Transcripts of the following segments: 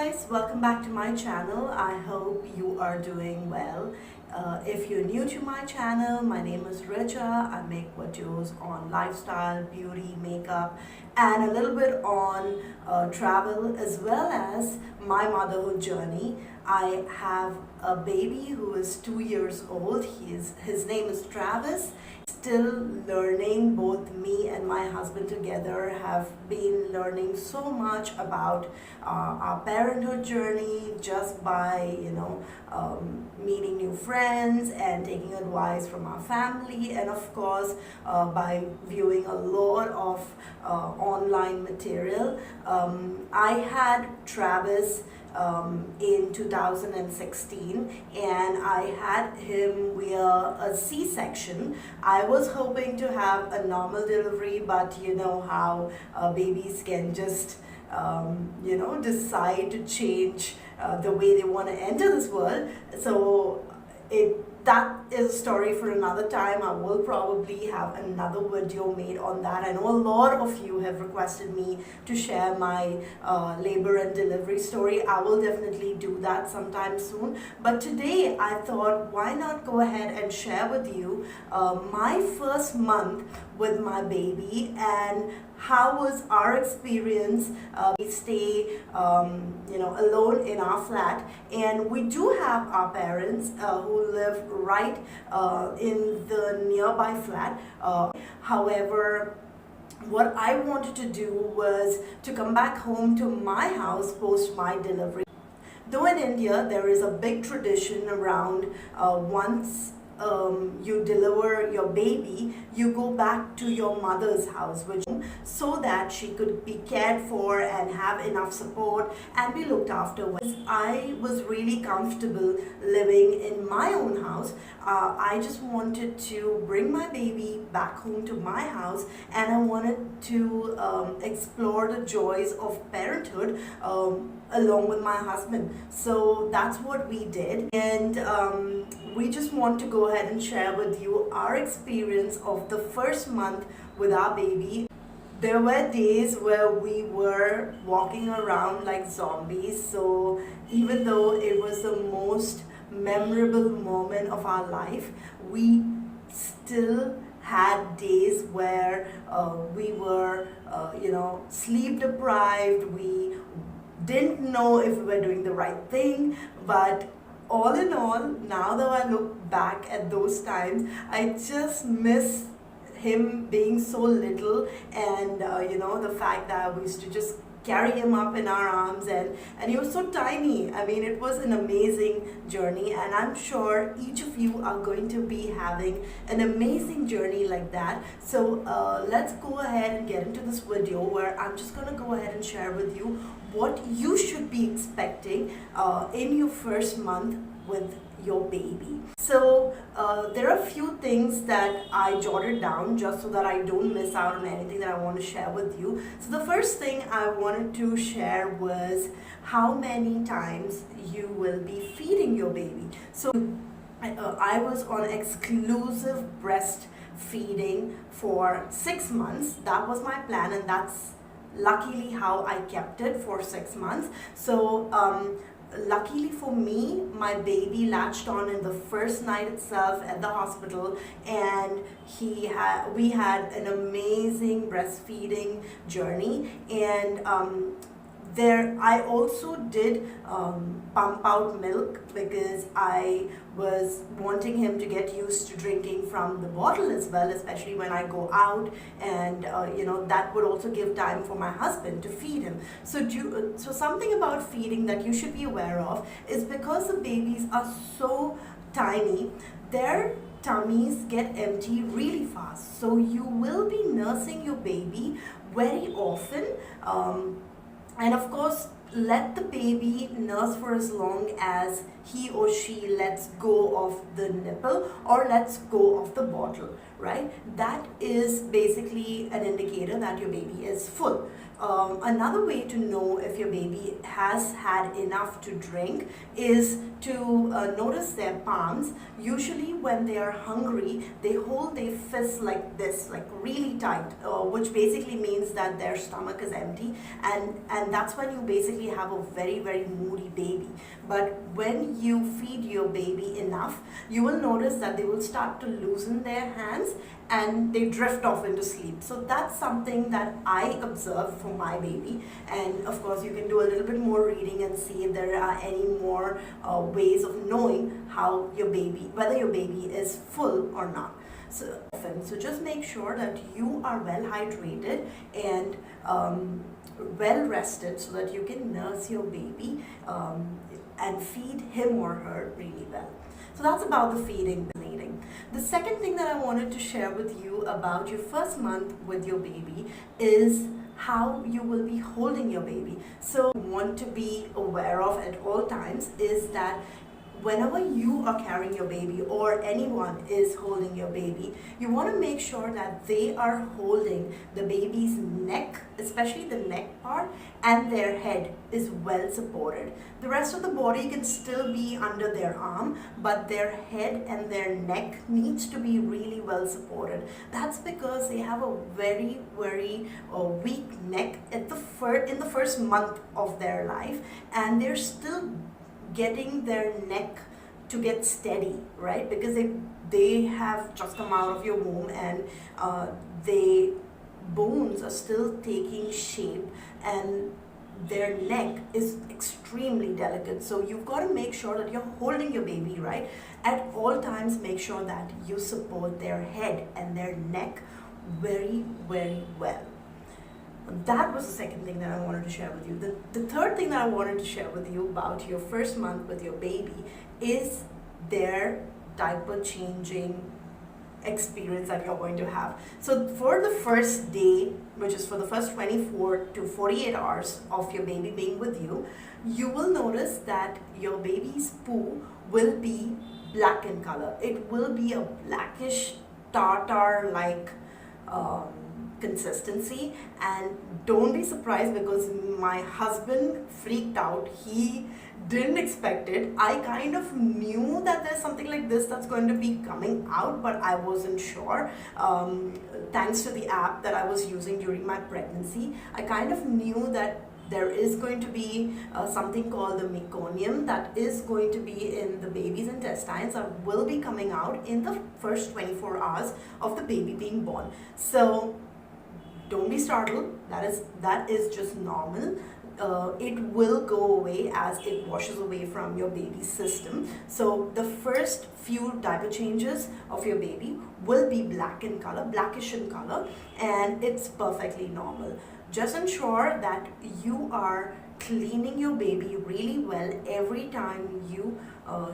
guys, welcome back to my channel. I hope you are doing well. If you're new to my channel, my name is Richa. I make videos on lifestyle, beauty, makeup, and a little bit on travel as well as my motherhood journey. I have a baby who is 2 years old. His name is Travis. Still learning. Both me and my husband together have been learning so much about our parenthood journey just by meeting new friends and taking advice from our family, and of course by viewing a lot of online material. I had Travis in 2016, and I had him via a C-section. I was hoping to have a normal delivery, but you know how babies can just decide to change the way they want to enter this world. So that is a story for another time. I will probably have another video made on that. I know a lot of you have requested me to share my labor and delivery story. I will definitely do that sometime soon. But today I thought, why not go ahead and share with you my first month with my baby and how was our experience. We stay alone in our flat, and we do have our parents who live right in the nearby flat. However, what I wanted to do was to come back home to my house post my delivery. Though in India there is a big tradition around once you deliver your baby, you go back to your mother's house, so that she could be cared for and have enough support and be looked after. I was really comfortable living in my own house. I just wanted to bring my baby back home to my house, and I wanted to explore the joys of parenthood along with my husband. So that's what we did, and we just want to go ahead and share with you our experience of the first month with our baby. There were days where we were walking around like zombies, so even though it was the most memorable moment of our life, we still had days where we were sleep deprived. We didn't know if we were doing the right thing, but all in all, now that I look back at those times, I just miss him being so little, and the fact that we used to just carry him up in our arms, and he was so tiny. I mean, it was an amazing journey, and I'm sure each of you are going to be having an amazing journey like that. So let's go ahead and get into this video where I'm just going to go ahead and share with you what you should be expecting in your first month with your baby. So there are a few things that I jotted down just so that I don't miss out on anything that I want to share with you. So the first thing I wanted to share was how many times you will be feeding your baby. So I was on exclusive breastfeeding for 6 months. That was my plan, and that's luckily how I kept it for 6 months. So luckily for me, my baby latched on in the first night itself at the hospital, and we had an amazing breastfeeding journey. And there I also did pump out milk because I was wanting him to get used to drinking from the bottle as well, especially when I go out, and that would also give time for my husband to feed him. So something about feeding that you should be aware of is because the babies are so tiny, their tummies get empty really fast. So you will be nursing your baby very often, and of course let the baby nurse for as long as he or she lets go of the nipple or lets go of the bottle, right? That is basically an indicator that your baby is full. Another way to know if your baby has had enough to drink is to notice their palms. Usually when they are hungry, they hold their fists like this, like really tight, which basically means that their stomach is empty, and that's when you basically have a very, very moody baby. But when you feed your baby enough, you will notice that they will start to loosen their hands and they drift off into sleep. So that's something that I observed for my baby. And of course, you can do a little bit more reading and see if there are any more ways of knowing how your baby, whether your baby is full or not. So just make sure that you are well hydrated and well rested so that you can nurse your baby and feed him or her really well. So that's about the feeding. The second thing that I wanted to share with you about your first month with your baby is how you will be holding your baby. So want to be aware of at all times is that whenever you are carrying your baby or anyone is holding your baby, you want to make sure that they are holding the baby's neck, especially the neck part, and their head is well supported. The rest of the body can still be under their arm, but their head and their neck needs to be really well supported. That's because they have a very, very weak neck in the first month of their life, and they're still getting their neck to get steady, right? Because they have just come out of your womb, and the bones are still taking shape, and their neck is extremely delicate. So you've got to make sure that you're holding your baby right. At all times, make sure that you support their head and their neck very, very well. That was the second thing that I wanted to share with you. The third thing that I wanted to share with you about your first month with your baby is their diaper changing experience that you're going to have. So for the first day, which is for the first 24 to 48 hours of your baby being with you, you will notice that your baby's poo will be black in color. It will be a blackish tartar-like consistency, and don't be surprised because my husband freaked out. He didn't expect it. I kind of knew that there's something like this that's going to be coming out, but I wasn't sure. Thanks to the app that I was using during my pregnancy, I kind of knew that there is going to be something called the meconium that is going to be in the baby's intestines that will be coming out in the first 24 hours of the baby being born. So don't be startled. That is just normal. It will go away as it washes away from your baby's system. So the first few diaper changes of your baby will be black in color, blackish in color, and it's perfectly normal. Just ensure that you are cleaning your baby really well every time you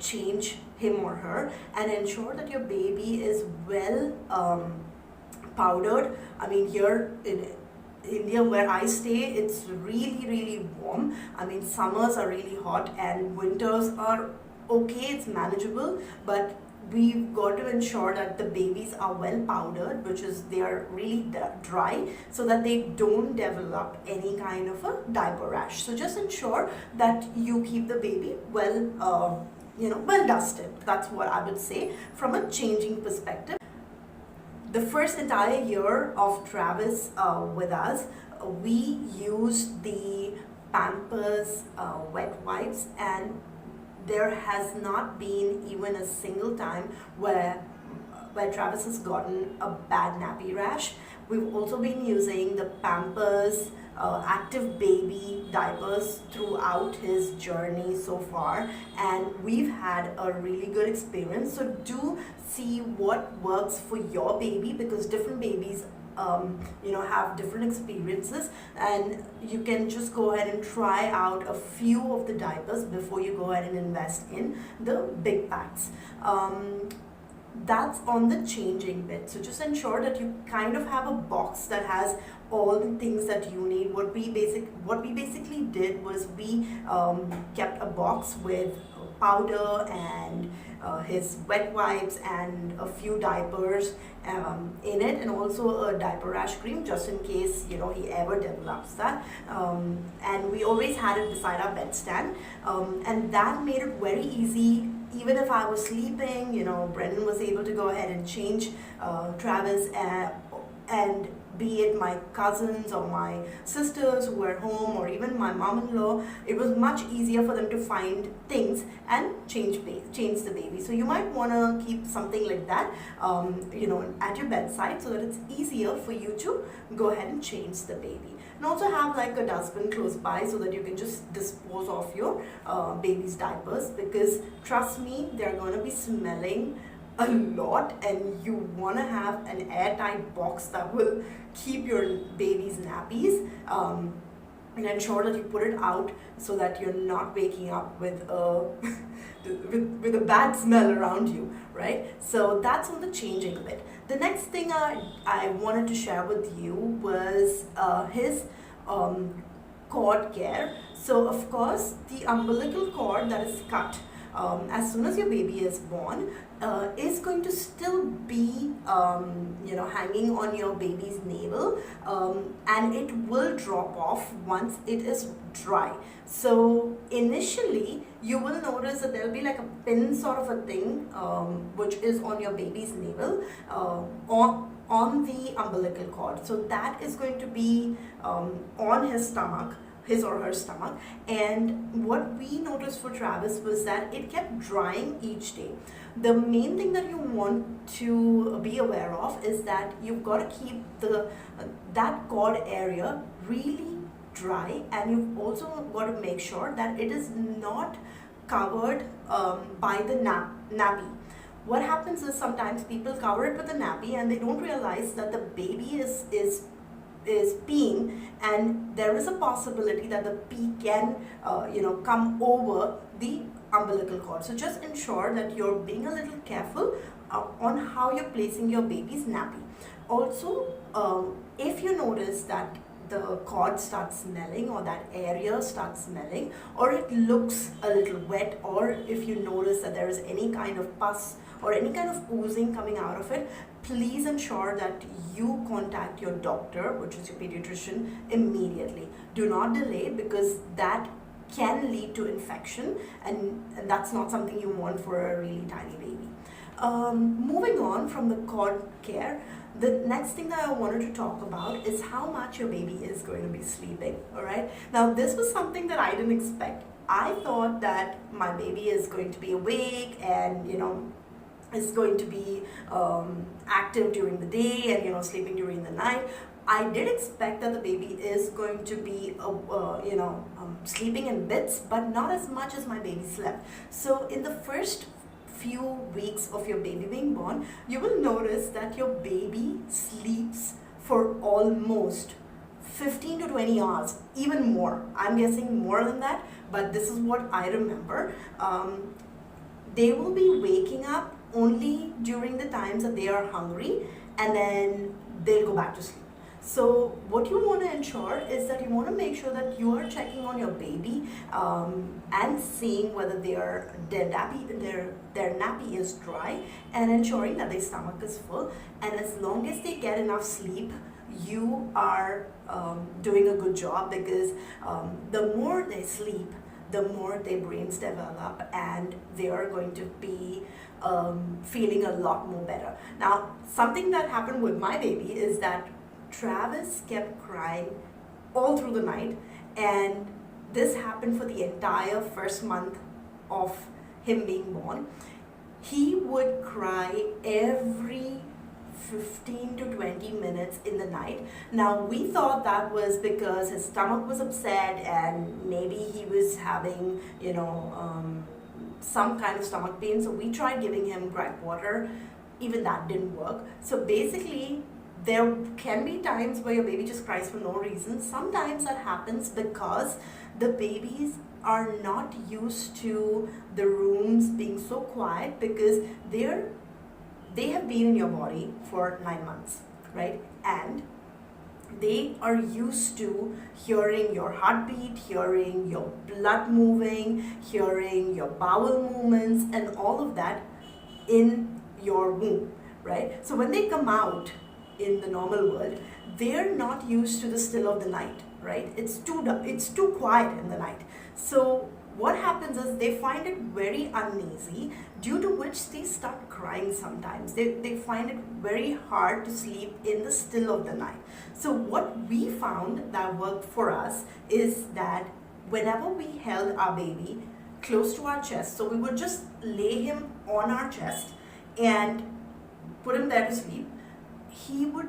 change him or her, and ensure that your baby is well powdered. I mean, here in India where I stay, it's really, really warm. I mean, summers are really hot and winters are okay, it's manageable, but we've got to ensure that the babies are well powdered, which is they are really dry, so that they don't develop any kind of a diaper rash. So just ensure that you keep the baby well, well dusted. That's what I would say from a changing perspective. The first entire year of Travis with us, we used the Pampers wet wipes, and there has not been even a single time where Travis has gotten a bad nappy rash. We've also been using the Pampers Active Baby diapers throughout his journey so far, and we've had a really good experience. So do see what works for your baby, because different babies have different experiences, and you can just go ahead and try out a few of the diapers before you go ahead and invest in the big packs. That's on the changing bit. So just ensure that you kind of have a box that has all the things that you need. What we basically did was we kept a box with powder and his wet wipes and a few diapers in it, and also a diaper rash cream just in case he ever develops that. And we always had it beside our bedstand, and that made it very easy. Even if I was sleeping, Brendan was able to go ahead and change Travis and be it my cousins or my sisters who were home, or even my mom-in-law, it was much easier for them to find things and change the baby. So you might want to keep something like that, at your bedside, so that it's easier for you to go ahead and change the baby. And also have like a dustbin close by, so that you can just dispose of your baby's diapers, because trust me, they're going to be smelling a lot, and you want to have an airtight box that will keep your baby's nappies, and ensure that you put it out, so that you're not waking up with a with a bad smell around you, right? So that's on the changing of it. The next thing I wanted to share with you was his cord care. So of course, the umbilical cord that is cut as soon as your baby is born is going to still be hanging on your baby's navel, and it will drop off once it is dry. So initially you will notice that there will be like a pin sort of a thing, which is on your baby's navel, on the umbilical cord. So that is going to be on his or her stomach. And what we noticed for Travis was that it kept drying each day. The main thing that you want to be aware of is that you've got to keep that cord area really dry, and you've also got to make sure that it is not covered by the nappy. What happens is sometimes people cover it with a nappy and they don't realize that the baby is peeing, and there is a possibility that the pee can come over the umbilical cord. So just ensure that you're being a little careful on how you're placing your baby's nappy. Also, if you notice that the cord starts smelling, or that area starts smelling, or it looks a little wet, or if you notice that there is any kind of pus or any kind of oozing coming out of it, please ensure that you contact your doctor, which is your pediatrician, immediately. Do not delay, because that can lead to infection, and that's not something you want for a really tiny baby. Moving on from the cord care, the next thing that I wanted to talk about is how much your baby is going to be sleeping. All right. Now, this was something that I didn't expect. I thought that my baby is going to be awake and is going to be active during the day and sleeping during the night. I did expect that the baby is going to be sleeping in bits, but not as much as my baby slept. So in the first few weeks of your baby being born, you will notice that your baby sleeps for almost 15 to 20 hours, even more. I'm guessing more than that, but this is what I remember. They will be waking up only during the times that they are hungry, and then they'll go back to sleep. So what you want to ensure is that you want to make sure that you are checking on your baby and seeing whether their nappy is dry, and ensuring that their stomach is full. And as long as they get enough sleep, you are doing a good job, because the more they sleep, the more their brains develop, and they are going to be feeling a lot more better. Now, something that happened with my baby is that Travis kept crying all through the night, and this happened for the entire first month of him being born. He would cry every 15 to 20 minutes in the night. Now, we thought that was because his stomach was upset, and maybe he was having some kind of stomach pain. So we tried giving him gripe water. Even that didn't work. So basically, there can be times where your baby just cries for no reason. Sometimes that happens because the babies are not used to the rooms being so quiet, because they have been in your body for 9 months, right? And they are used to hearing your heartbeat, hearing your blood moving, hearing your bowel movements, and all of that in your womb, right? So when they come out in the normal world, they're not used to the still of the night, right? It's too quiet in the night. So what happens is they find it very uneasy, due to which they start crying sometimes. They find it very hard to sleep in the still of the night. So what we found that worked for us is that whenever we held our baby close to our chest, so we would just lay him on our chest and put him there to sleep, he would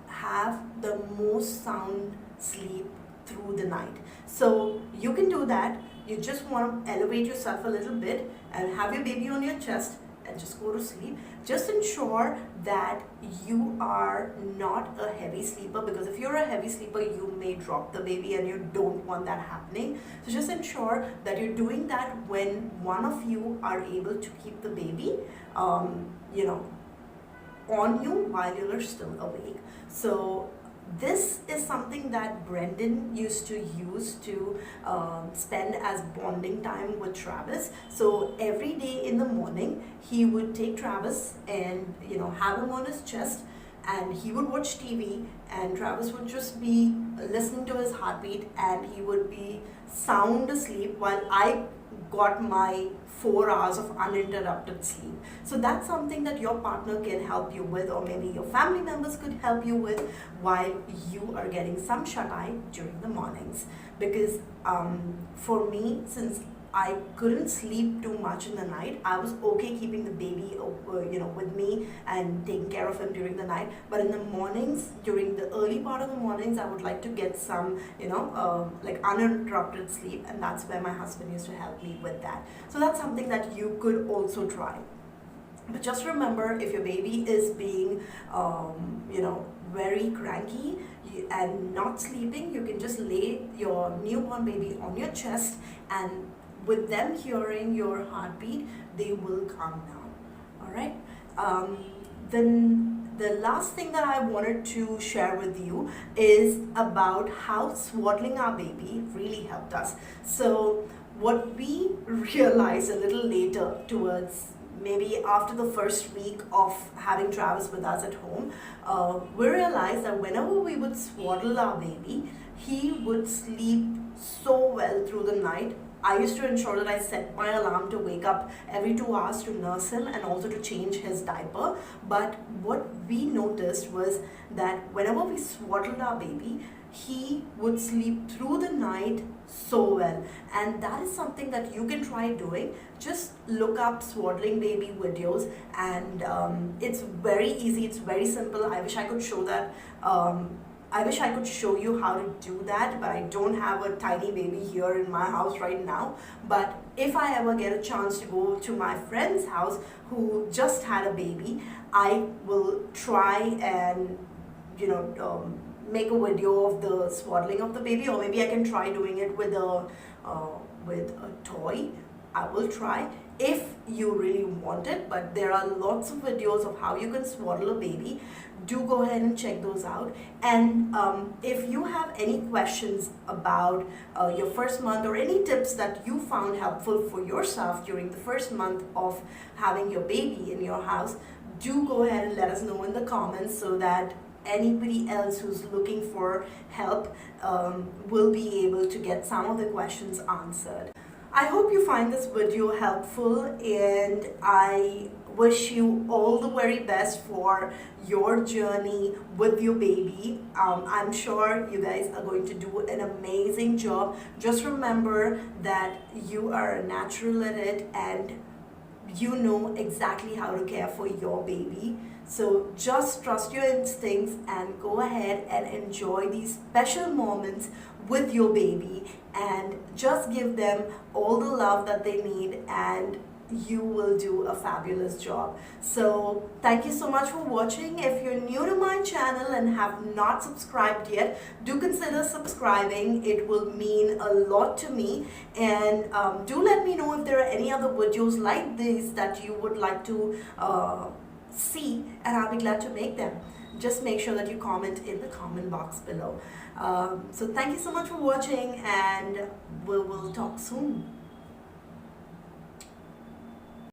have the most sound sleep through the night. So you can do that. You just want to elevate yourself a little bit and have your baby on your chest and just go to sleep. Just ensure that you are not a heavy sleeper, because if you're a heavy sleeper, you may drop the baby and you don't want that happening. So just ensure that you're doing that when one of you are able to keep the baby, on you while you're still awake. So this is something that Brendan used to use to spend as bonding time with Travis. So every day in the morning, he would take Travis and have him on his chest, and he would watch TV, and Travis would just be listening to his heartbeat, and he would be sound asleep while I got my 4 hours of uninterrupted sleep. So that's something that your partner can help you with, or maybe your family members could help you with, while you are getting some shut-eye during the mornings. Because for me, since I couldn't sleep too much in the night, I was okay keeping the baby with me and taking care of him during the night. But in the mornings, during the early part of the mornings, I would like to get some like uninterrupted sleep, and that's where my husband used to help me with that. So that's something that you could also try. But just remember, if your baby is being very cranky and not sleeping, you can just lay your newborn baby on your chest, and with them hearing your heartbeat, they will calm down. All right. Then the last thing that I wanted to share with you is about how swaddling our baby really helped us. So what we realized a little later, towards maybe after the first week of having Travis with us at home, we realized that whenever we would swaddle our baby, he would sleep so well through the night. I used to ensure that I set my alarm to wake up every 2 hours to nurse him and also to change his diaper. But what we noticed was that whenever we swaddled our baby, he would sleep through the night so well. And that is something that you can try doing. Just look up swaddling baby videos, and it's very easy, it's very simple. I wish I could show that. I wish I could show you how to do that, but I don't have a tiny baby here in my house right now. But if I ever get a chance to go to my friend's house who just had a baby, I will try and make a video of the swaddling of the baby, or maybe I can try doing it with a toy. I will try if you really want it, but there are lots of videos of how you can swaddle a baby. Do go ahead and check those out. And if you have any questions about your first month, or any tips that you found helpful for yourself during the first month of having your baby in your house, do go ahead and let us know in the comments, so that anybody else who's looking for help will be able to get some of the questions answered. I hope you find this video helpful, and I wish you all the very best for your journey with your baby. I'm sure you guys are going to do an amazing job. Just remember that you are natural at it, and you know exactly how to care for your baby. So just trust your instincts and go ahead and enjoy these special moments with your baby, and just give them all the love that they need, and you will do a fabulous job. So thank you so much for watching. If you're new to my channel and have not subscribed yet, do consider subscribing. It will mean a lot to me. And do let me know if there are any other videos like these that you would like to see, and I'll be glad to make them. Just make sure that you comment in the comment box below. So thank you so much for watching, and we will talk soon.